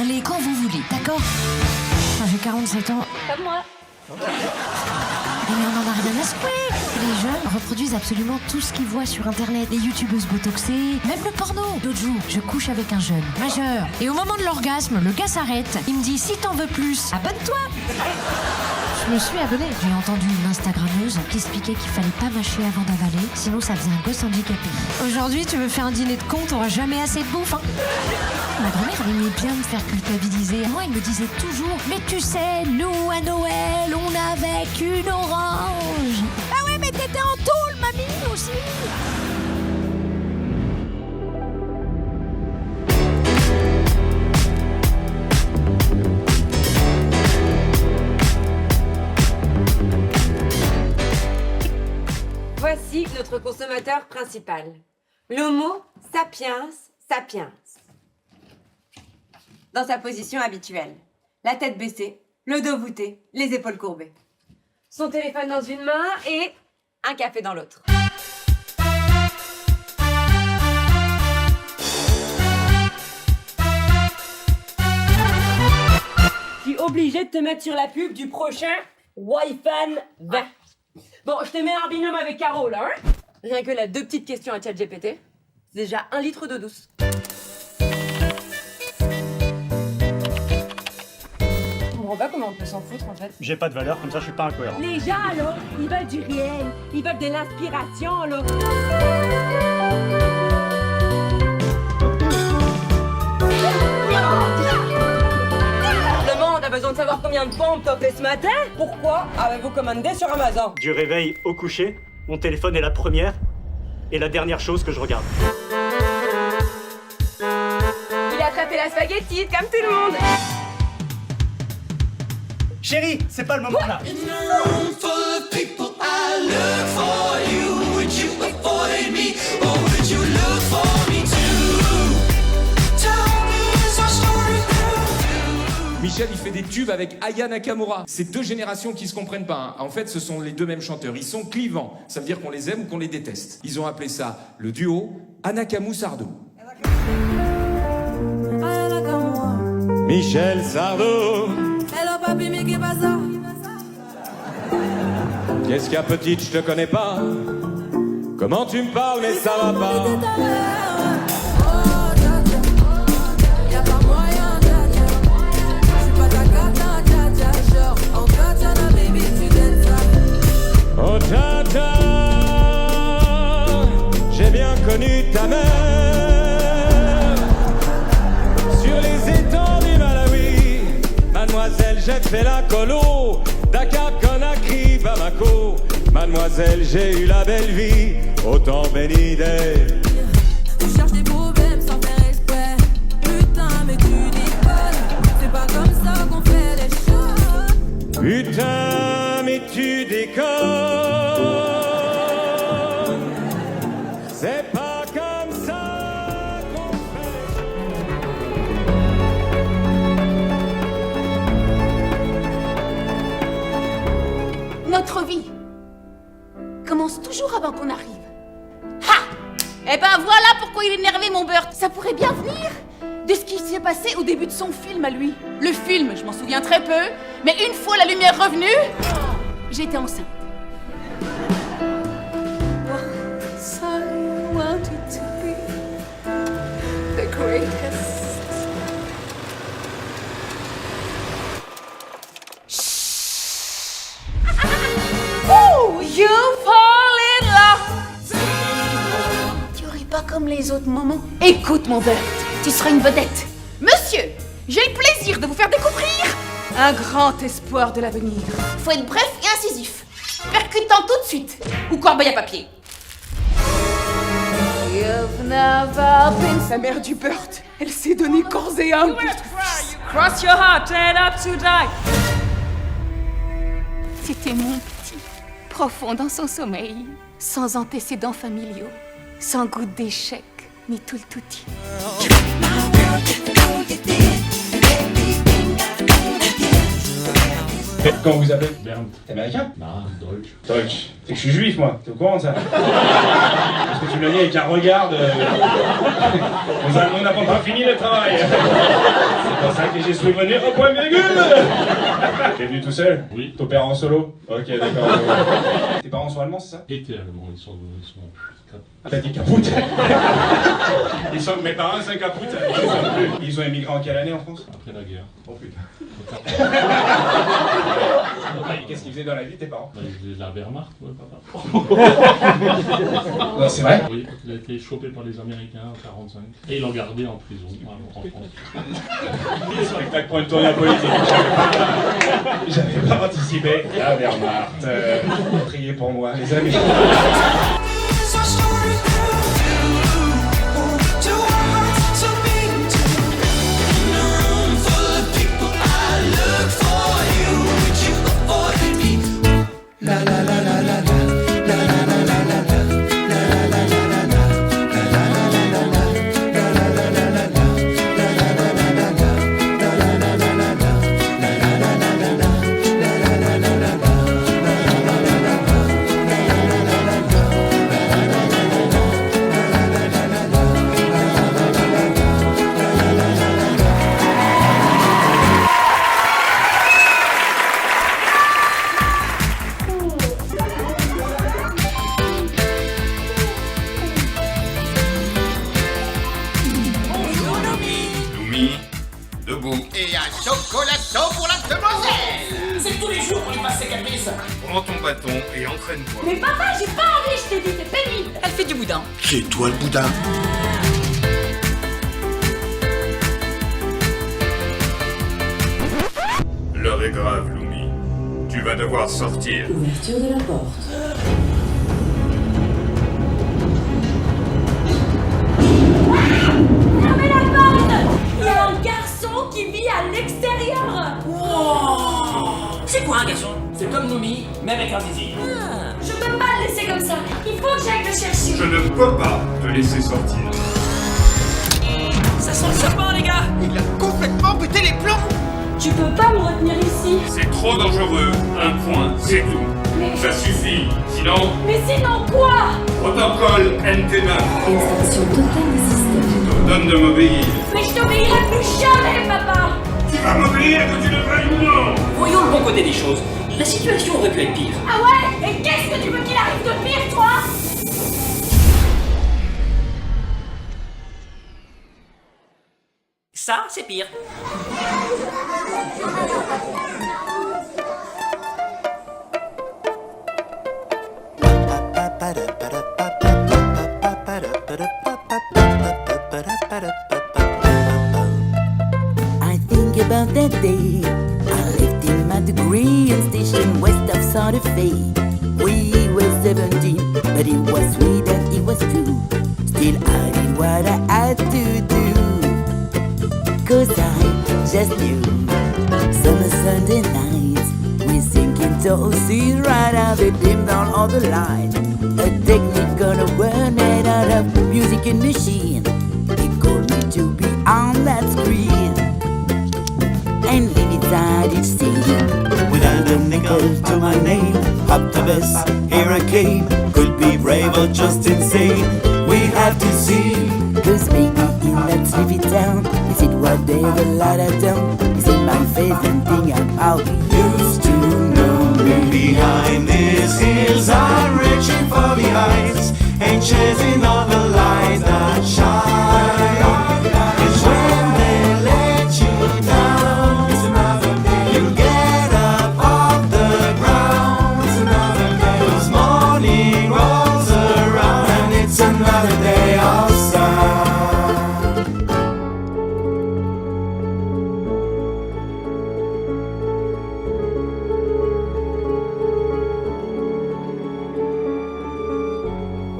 parler quand vous voulez, d'accord? Enfin, j'ai 47 ans. Comme moi. Mais on en a rien à secouer. Les jeunes reproduisent absolument tout ce qu'ils voient sur internet. Les youtubeuses botoxées, même le porno. L'autre jour, je couche avec un jeune majeur. Et au moment de l'orgasme, le gars s'arrête. Il me dit, si t'en veux plus, abonne-toi. Je me suis abonnée. J'ai entendu une Instagrammeuse qui expliquait qu'il fallait pas mâcher avant d'avaler, sinon ça faisait un gosse handicapé. Aujourd'hui, tu veux faire un dîner de con, t'auras jamais assez de bouffe, hein. Ma grand-mère, elle aimait bien me faire culpabiliser. Moi, elle me disait toujours, mais tu sais, nous, à Noël, on avait qu'une orange. Ah ouais, mais t'étais en tôle, mamie, aussi. Voici notre consommateur principal. L'Homo sapiens sapiens. Dans sa position habituelle. La tête baissée, le dos voûté, les épaules courbées. Son téléphone dans une main et un café dans l'autre. Je suis obligé de te mettre sur la pub du prochain Wi-Fi 20. Bon, je te mets en binôme avec Caro, là, hein? Rien que là, 2 petites questions à ChatGPT. C'est déjà 1 litre d'eau douce. Je comprends pas comment on peut s'en foutre en fait. J'ai pas de valeur, comme ça je suis pas incohérent. Les gens, là, ils veulent du réel. Ils veulent de l'inspiration, là. Demande, a besoin de savoir combien de pompes t'as fait ce matin? Pourquoi avez-vous commandé sur Amazon? Du réveil au coucher, mon téléphone est la première et la dernière chose que je regarde. Il a attrapé la spaghetti comme tout le monde. Chérie, c'est pas le moment là. Michel, il fait des tubes avec Aya Nakamura. C'est 2 générations qui se comprennent pas, hein. En fait, ce sont les 2 mêmes chanteurs. Ils sont clivants. Ça veut dire qu'on les aime ou qu'on les déteste. Ils ont appelé ça le duo Anakamu-Sardou. Michel Sardou. Hello papi, mais qu'est-ce que ça? Qu'est-ce qu'il y a, petite, je te connais pas. Comment tu me parles, mais ça va pas. Oh tata, j'ai bien connu ta mère. Sur les étangs du Malawi, mademoiselle, j'ai fait la colo. Dakar, Conakry, Bamako. Mademoiselle, j'ai eu la belle vie, autant béni d'elle. Tu cherches des problèmes sans faire exprès. Putain, mais tu déconnes. C'est pas comme ça qu'on fait les choses. Putain, mais tu déconnes. C'est pas comme ça qu'on fait. Notre vie commence toujours avant qu'on arrive. Ha! Eh ben voilà pourquoi il est énervé, mon beurre. Ça pourrait bien venir de ce qui s'est passé au début de son film à lui. Le film, je m'en souviens très peu, mais une fois la lumière revenue, j'étais enceinte. So I wanted to be the greatest. Oh, you fall in love. Tu ris pas comme les autres moments. Écoute, mon beurre, tu seras une vedette. Monsieur, j'ai le plaisir de vous faire découvrir un grand espoir de l'avenir. Faut être bref et incisif. Percutant tout de suite. Ou corbeille à papier. You've never been... Sa mère du Burt, elle s'est donnée corps et âme pour ton fils. Cross your heart and up to die. C'était mon petit, profond dans son sommeil, sans antécédents familiaux, sans goût d'échec, ni tout le touti. Comment vous appelez? Bernd. T'es américain? Non, Deutsch. Deutsch. C'est que je suis juif, moi. T'es au courant de ça? Parce que tu me l'as dit avec un regard de... On n'a pas encore fini le travail. C'est pour ça que j'ai souvenu au point virgule. T'es venu tout seul? Oui. Ton père en solo? Ok, d'accord. Tes parents sont allemands, c'est ça? Étaient allemands, ils sont Ah, t'as dit caput. Mes parents, c'est un caput. Ils ont émigré en quelle année en France? après la guerre. Oh putain. Qu'est-ce qu'ils faisaient dans la vie, tes parents? Bah, ils faisaient de la Wehrmacht, ouais, papa. Non, c'est vrai? Oui, il a été chopé par les Américains en 1945. Et ils l'ont gardé en prison, en France. Spectacle pour une tournée politique. J'avais pas anticipé. La Wehrmacht. Priez pour moi, les amis. Debout. Et un chocolat chaud pour la demoiselle. C'est tous les jours qu'on lui passe ses caprices. Prends ton bâton et entraîne-toi. Mais papa, j'ai pas envie, je t'ai dit, c'est pénible. Elle fait du boudin. C'est toi le boudin. L'heure est grave, Lumi. Tu vas devoir sortir. Ouverture de la porte. Fermez la porte. Il y a un garçon qui vit à l'extérieur. Wow. C'est quoi un garçon? C'est comme Noumi, mais avec un zizi. Je peux pas le laisser comme ça. Il faut que j'aille le chercher. Je ne peux pas te laisser sortir. Ça sent le serpent, les gars. Il a complètement buté les plombs. Tu peux pas me retenir ici. C'est trop dangereux. Un point, c'est tout. Mais... Ça suffit. Sinon... Mais sinon quoi? Protocole NT9. Installation totale du système. Je te donne de m'obéir. Mais je t'obéirai plus jamais, papa. Tu vas m'obéir que tu le veuilles ou non. Voyons le bon côté des choses. La situation aurait pu être pire. Ah ouais? Et qu'est-ce que tu veux qu'il arrive de pire, toi? Ça, c'est pire. I think about that day. I left in my degree and stationed west of Santa Fe. We were 17, but it was sweet and it was true. Still, I did what I had to do. 'Cause I just knew. Summer Sunday nights, we sinking toasties right out, they dim down all the lights. A technique gonna run it out of music and machine. They called me to be on that screen and live inside each scene. Without a nickel to my name, Optimus, here I came. Could be brave or just insane. We have to see. 'Cause maybe in that sleepy town, is it what they have a lot of town? Is it my face and think I'm out? Used to know me. Behind these hills, I'm reaching for the heights and chasing all the lights that shine. It's when they let you down. It's another day. You get up off the ground. It's another day. 'Cause morning rolls around and it's another day of sun.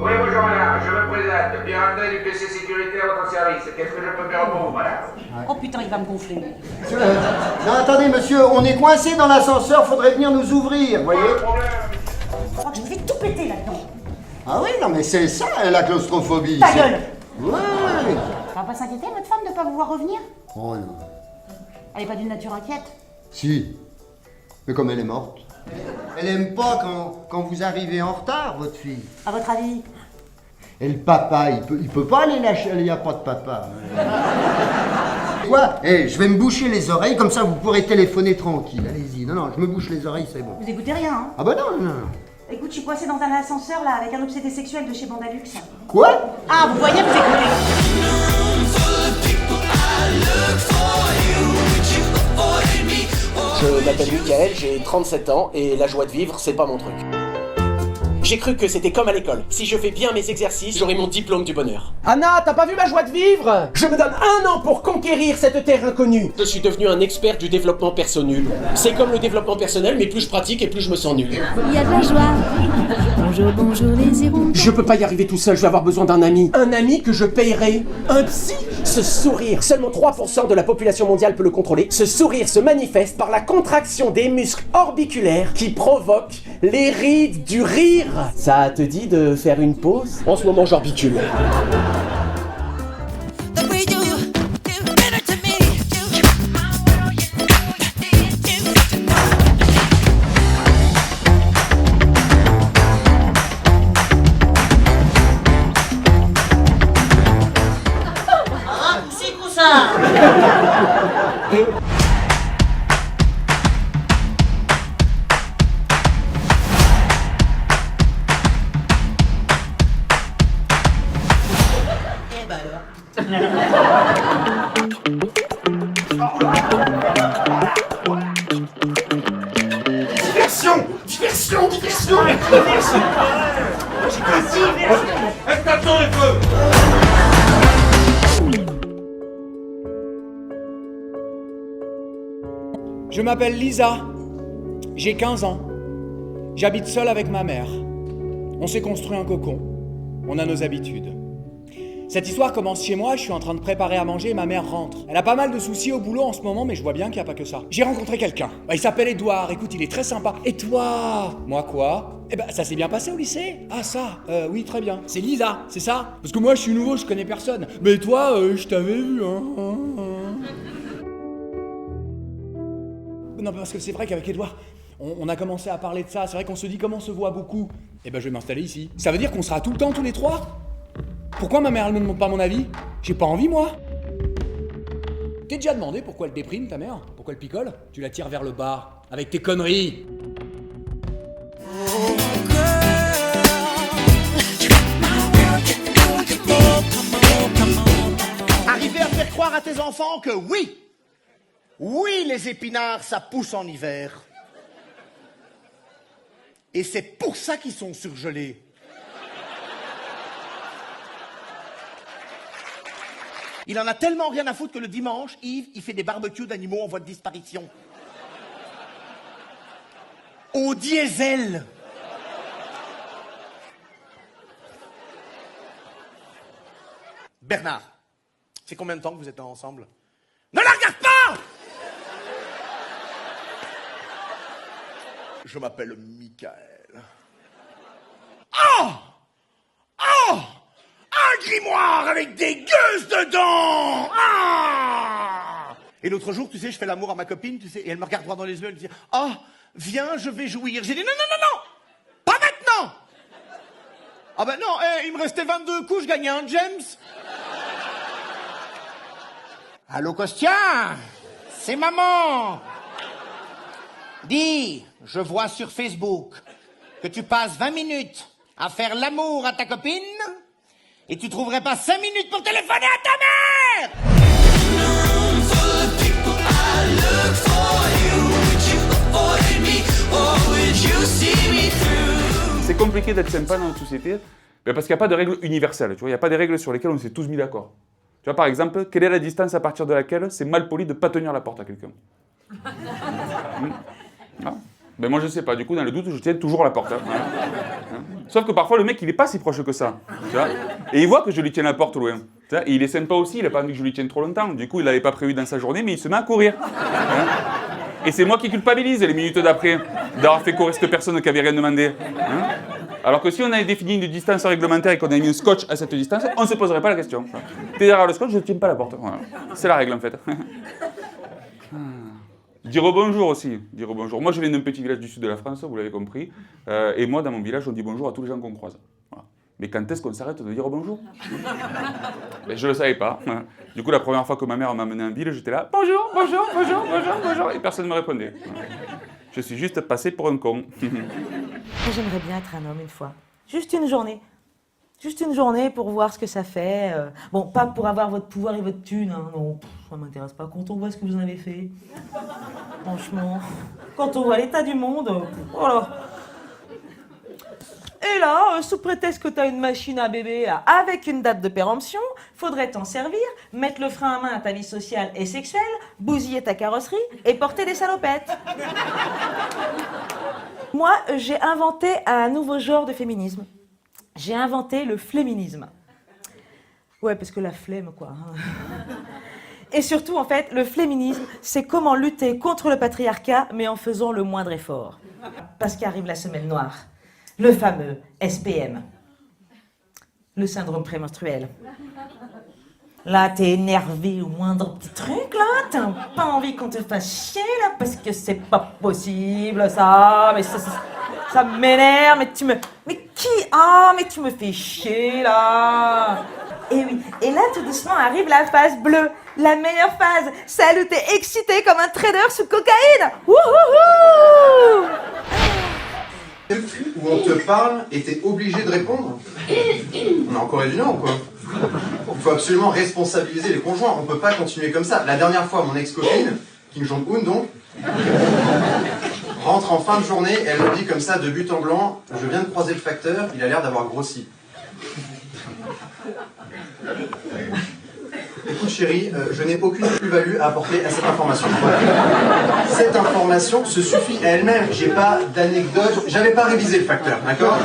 Oui, bonjour madame, je me présente. Pierre du PC Sécurité à votre service. Qu'est-ce que je peux faire pour vous, madame? Oh putain, il va me gonfler. Non, attendez, monsieur, on est coincé dans l'ascenseur, faudrait venir nous ouvrir, voyez? Je crois que je vais tout péter là-dedans. Ah oui, non, mais c'est ça, la claustrophobie. Ta gueule! Ouais. Ça va pas s'inquiéter, votre femme, de pas vous voir revenir? Oh non. Elle est pas d'une nature inquiète. Si. Mais comme elle est morte. Elle aime pas quand vous arrivez en retard, votre fille. À votre avis? Et le papa, il peut pas aller lâcher, il n'y a pas de papa. Quoi? Je vais me boucher les oreilles, comme ça vous pourrez téléphoner tranquille. Allez-y, non, je me bouche les oreilles, c'est bon. Vous écoutez rien, hein? Ah bah non. Écoute, je suis coincée dans un ascenseur, là, avec un obsédé sexuel de chez Bandalux. Quoi? Ah, vous voyez, vous écoutez. Je m'appelle Michael, j'ai 37 ans et la joie de vivre, c'est pas mon truc. J'ai cru que c'était comme à l'école. Si je fais bien mes exercices, j'aurai mon diplôme du bonheur. Anna, t'as pas vu ma joie de vivre? Je me donne 1 an pour conquérir cette terre inconnue. Je suis devenu un expert du développement perso nul. C'est comme le développement personnel, mais plus je pratique et plus je me sens nul. Il y a de la joie. Bonjour les hirondelles. Je peux pas y arriver tout seul, je vais avoir besoin d'un ami. Un ami que je payerai. Un psy. Ce sourire, seulement 3% de la population mondiale peut le contrôler. Ce sourire se manifeste par la contraction des muscles orbiculaires qui provoquent les rides du rire. Ça te dit de faire une pause? En ce moment, j'orbicule. C'est quoi ça? Diversion. Attention les feux. Je m'appelle Lisa, j'ai 15 ans, j'habite seule avec ma mère. On s'est construit un cocon, on a nos habitudes. Cette histoire commence chez moi, je suis en train de préparer à manger et ma mère rentre. Elle a pas mal de soucis au boulot en ce moment, mais je vois bien qu'il n'y a pas que ça. J'ai rencontré quelqu'un, il s'appelle Edouard, écoute, il est très sympa. Et toi? Moi quoi? Ça s'est bien passé au lycée? Ah ça, oui très bien. C'est Lisa, c'est ça? Parce que moi je suis nouveau, je connais personne. Mais toi, je t'avais vu, hein. Non, parce que c'est vrai qu'avec Edouard, on a commencé à parler de ça. C'est vrai qu'on se dit comment on se voit beaucoup. Je vais m'installer ici. Ça veut dire qu'on sera tout le temps tous les trois? Pourquoi ma mère elle me demande pas mon avis? J'ai pas envie moi. T'es déjà demandé pourquoi elle déprime ta mère? Pourquoi elle picole? Tu la tires vers le bas avec tes conneries. Arriver à faire croire à tes enfants que oui, les épinards, ça pousse en hiver. Et c'est pour ça qu'ils sont surgelés. Il en a tellement rien à foutre que le dimanche, Yves, il fait des barbecues d'animaux en voie de disparition. Au diesel. Bernard, c'est combien de temps que vous êtes ensemble? Ne la regarde pas! Je m'appelle Michael. Oh! Un grimoire avec des gueuses dedans! Ah! Et l'autre jour, tu sais, je fais l'amour à ma copine, tu sais, et elle me regarde droit dans les yeux, elle me dit « Ah, viens, je vais jouir. » J'ai dit « Non, pas maintenant !» Ah ben non, il me restait 22 coups, je gagnais un James. Allô, Costien? C'est maman. Dis, je vois sur Facebook que tu passes 20 minutes à faire l'amour à ta copine et tu trouverais pas 5 minutes pour téléphoner à ta mère? C'est compliqué d'être sympa dans notre société parce qu'il n'y a pas de règles universelles, tu vois, il n'y a pas de règles sur lesquelles on s'est tous mis d'accord. Tu vois, par exemple, quelle est la distance à partir de laquelle c'est mal poli de ne pas tenir la porte à quelqu'un? Ah. Ben moi je sais pas, du coup dans le doute je tiens toujours la porte. Sauf que parfois le mec il est pas si proche que ça, tu vois, et il voit que je lui tiens la porte loin. Tu vois, et il est sympa aussi, il a pas envie que je lui tienne trop longtemps, du coup il l'avait pas prévu dans sa journée mais il se met à courir. Et c'est moi qui culpabilise les minutes d'après d'avoir fait courir cette personne qui avait rien demandé. Alors que si on avait défini une distance réglementaire et qu'on avait mis un scotch à cette distance, on ne se poserait pas la question. T'es derrière le scotch, je ne tiens pas la porte. Voilà. C'est la règle en fait. Dire bonjour aussi, dire bonjour. Moi, je viens d'un petit village du sud de la France, vous l'avez compris. Et moi, dans mon village, on dit bonjour à tous les gens qu'on croise. Voilà. Mais quand est-ce qu'on s'arrête de dire bonjour? Ben, je ne le savais pas. Du coup, la première fois que ma mère m'a amené en ville, j'étais là, bonjour, bonjour, bonjour, bonjour, bonjour, et personne ne me répondait. Je suis juste passé pour un con. J'aimerais bien être un homme une fois. Juste une journée. Juste une journée pour voir ce que ça fait. Bon, pas pour avoir votre pouvoir et votre thune, hein, non, ça m'intéresse pas. Quand on voit ce que vous en avez fait, franchement, quand on voit l'état du monde, voilà. Et là, sous prétexte que t'as une machine à bébé là, avec une date de péremption, faudrait t'en servir, mettre le frein à main à ta vie sociale et sexuelle, bousiller ta carrosserie et porter des salopettes. Moi, j'ai inventé un nouveau genre de féminisme. J'ai inventé le fléminisme. Ouais, parce que la flemme, quoi. Et surtout, en fait, le fléminisme, c'est comment lutter contre le patriarcat, mais en faisant le moindre effort. Parce qu'arrive la semaine noire. Le fameux SPM. Le syndrome prémenstruel. Là, t'es énervé au moindre petit truc, là. T'as pas envie qu'on te fasse chier, là, parce que c'est pas possible, ça. Mais ça m'énerve, mais tu me... Mais qui? Ah, mais tu me fais chier, là. Et oui, et là, tout doucement, arrive la phase bleue. La meilleure phase. Celle où t'es excité comme un trader sous cocaïne. Wouhouhou! Où on te parle et t'es obligé de répondre. On est en Corée du Nord ou quoi? Il faut absolument responsabiliser les conjoints. On peut pas continuer comme ça. La dernière fois, mon ex-copine, Kim Jong-un donc, rentre en fin de journée et elle me dit comme ça, de but en blanc, je viens de croiser le facteur, il a l'air d'avoir grossi. Écoute chérie, je n'ai aucune plus-value à apporter à cette information. Voilà. Cette information se suffit à elle-même. J'ai pas d'anecdote, j'avais pas révisé le facteur, d'accord?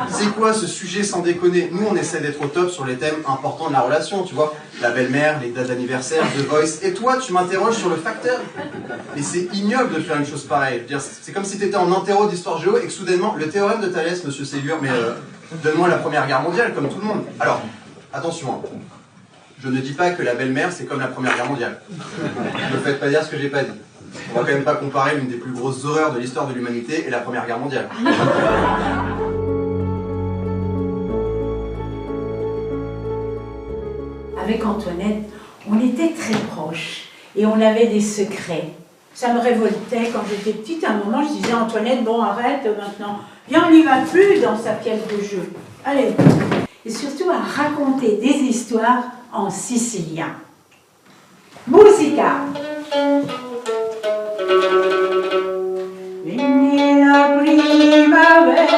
C'est quoi ce sujet sans déconner? Nous on essaie d'être au top sur les thèmes importants de la relation, tu vois, la belle-mère, les dates d'anniversaire, The Voice, et toi tu m'interroges sur le facteur. Et c'est ignoble de faire une chose pareille. Je veux dire, c'est comme si t'étais en interro d'histoire géo et que soudainement, le théorème de Thalès, monsieur Ségur, mais donne-moi la Première Guerre mondiale comme tout le monde. Alors, attention, hein. Je ne dis pas que la belle-mère, c'est comme la Première Guerre mondiale. Ne me faites pas dire ce que j'ai pas dit. On va quand même pas comparer l'une des plus grosses horreurs de l'histoire de l'humanité et la Première Guerre mondiale. Avec Antoinette, on était très proches et on avait des secrets. Ça me révoltait quand j'étais petite. À un moment, je disais, Antoinette, bon, arrête maintenant. Viens, on n'y va plus dans sa pièce de jeu. Allez. Et surtout à raconter des histoires en sicilien. Musica. Vieni la primavera,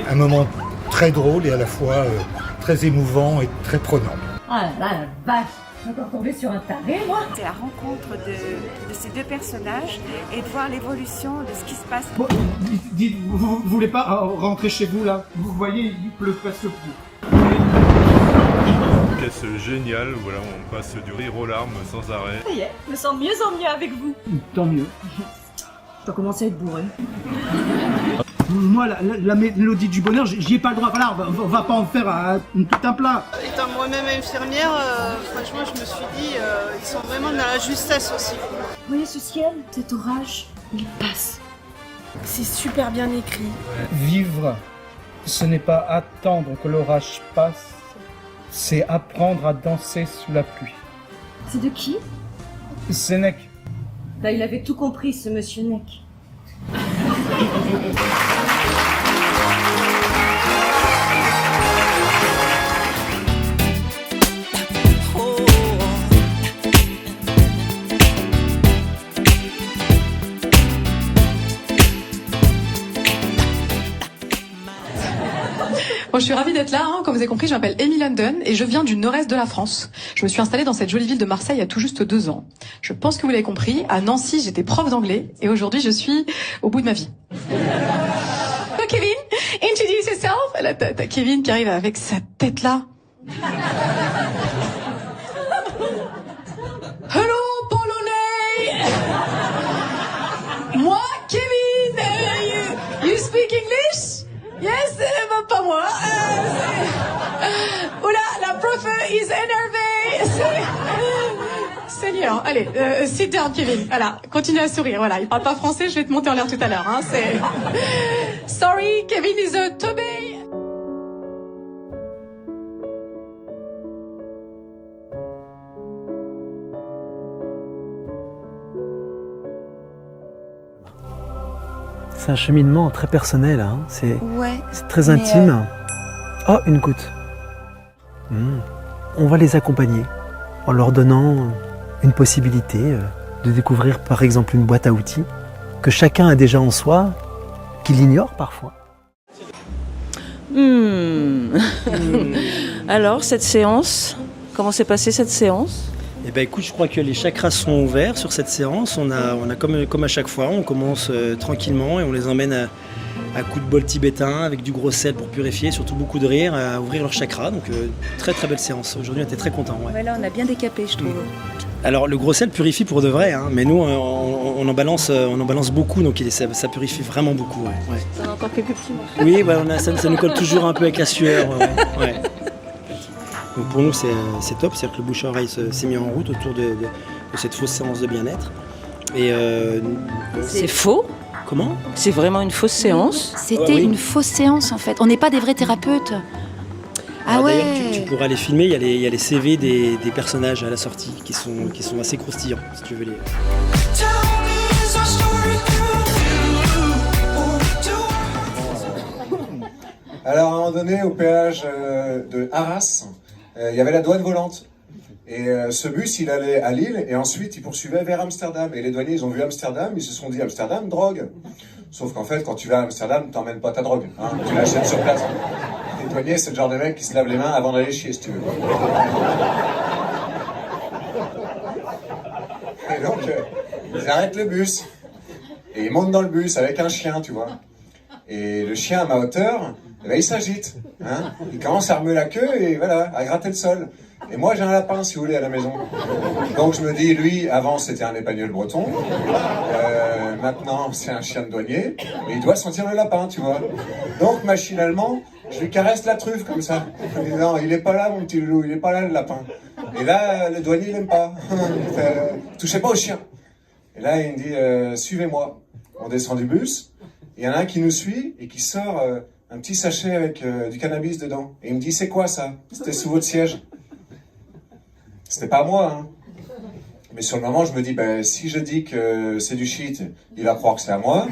Un moment très drôle et à la fois très émouvant et très prenant. Ah là, la vache, je suis encore tombée sur un taré, moi. C'est la rencontre de ces deux personnages et de voir l'évolution de ce qui se passe. Bon, dites, vous voulez pas rentrer chez vous là? Vous voyez, il pleut presque plus. Pièce géniale, voilà, on passe du rire aux larmes sans arrêt. Ça y est, je me sens de mieux en mieux avec vous. Tant mieux. Je dois commencer à être bourré. Moi, la mélodie du bonheur, j'y ai pas le droit. Voilà, on va pas en faire tout un plat. Étant moi-même infirmière, franchement, je me suis dit, ils sont vraiment dans la justesse aussi. Vous voyez ce ciel, cet orage, il passe. C'est super bien écrit. Vivre, ce n'est pas attendre que l'orage passe, c'est apprendre à danser sous la pluie. C'est de qui? Sénèque. Là, il avait tout compris, ce monsieur Neck. Bon, je suis ravie d'être là. Comme vous avez compris, je m'appelle Amy London et je viens du nord-est de la France. Je me suis installée dans cette jolie ville de Marseille il y a tout juste 2 ans. Je pense que vous l'avez compris. À Nancy, j'étais prof d'anglais et aujourd'hui, je suis au bout de ma vie. Kevin, introduce yourself. Là, t'as Kevin qui arrive avec sa tête là. Hello, Polonais. Moi, Kevin. You speak English? Yes, pas moi. Oula, la prof is énervée. Seigneur, allez, sit down, Kevin. Voilà, continue à sourire. Voilà, il parle pas français, je vais te monter en l'air tout à l'heure. C'est. Sorry, Kevin is a Toby. C'est un cheminement très personnel, hein. C'est très mais intime. Oh, une goutte. On va les accompagner en leur donnant une possibilité de découvrir par exemple une boîte à outils que chacun a déjà en soi, qu'il ignore parfois. Alors, cette séance, comment s'est passée cette séance ? Eh ben écoute, je crois que les chakras sont ouverts sur cette séance. On a comme à chaque fois, on commence tranquillement et on les emmène à coups de bol tibétain avec du gros sel pour purifier, surtout beaucoup de rire, à ouvrir leurs chakras. Donc très très belle séance. Aujourd'hui, on était très contents. Ouais. Ouais, là, on a bien décapé, je trouve. Alors le gros sel purifie pour de vrai, hein, mais nous on en balance beaucoup, donc ça purifie vraiment beaucoup. Ouais. On a encore quelques petits morceaux. Oui, bah, ça nous colle toujours un peu avec la sueur. Ouais. Donc pour nous c'est top, c'est-à-dire que le bouche à oreille s'est mis en route autour de cette fausse séance de bien-être. Et c'est faux ? Comment ? C'est vraiment une fausse séance ? C'était une fausse séance en fait. On n'est pas des vrais thérapeutes. Ah ouais. D'ailleurs, tu pourras les filmer, il y a les CV des personnages à la sortie qui sont assez croustillants, si tu veux les. Alors à un moment donné, au péage de Arras, il y avait la douane volante. Et ce bus, il allait à Lille et ensuite il poursuivait vers Amsterdam. Et les douaniers, ils ont vu Amsterdam, ils se sont dit Amsterdam, drogue. Sauf qu'en fait, quand tu vas à Amsterdam, t'emmènes pas ta drogue, hein, tu l'achètes sur place. Les douaniers, c'est le genre de mec qui se lave les mains avant d'aller chier, si tu veux. Et donc, ils arrêtent le bus. Et ils montent dans le bus avec un chien, tu vois. Et le chien à ma hauteur, eh ben, il s'agite. Hein. Il commence à remuer la queue et voilà, à gratter le sol. Et moi, j'ai un lapin, si vous voulez, à la maison. Donc je me dis, lui, avant, c'était un épagnol breton. Maintenant, c'est un chien de douanier. Et il doit sentir le lapin, tu vois. Donc, machinalement, je lui caresse la truffe, comme ça. Je lui dis, non, il est pas là, mon petit loulou, il est pas là, le lapin. Et là, le douanier, il aime pas. Touchez pas au chien. Et là, il me dit, suivez-moi. On descend du bus. Il y en a un qui nous suit et qui sort un petit sachet avec du cannabis dedans. Et il me dit, c'est quoi ça? C'était sous votre siège. C'était pas moi, hein. Mais sur le moment, je me dis, ben, si je dis que c'est du shit, il va croire que c'est à moi.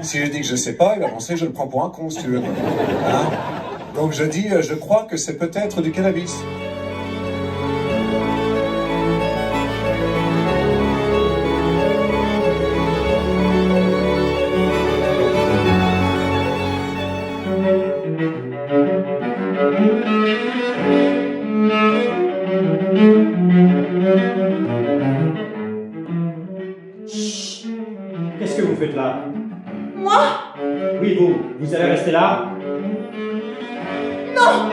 Si je dis que je sais pas, il va penser que je le prends pour un con, si tu veux. Hein? Donc je dis, je crois que c'est peut-être du cannabis. Qu'est-ce que vous faites là? Moi? Oui, vous allez rester là? Non!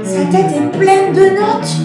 Sa tête est pleine de notes.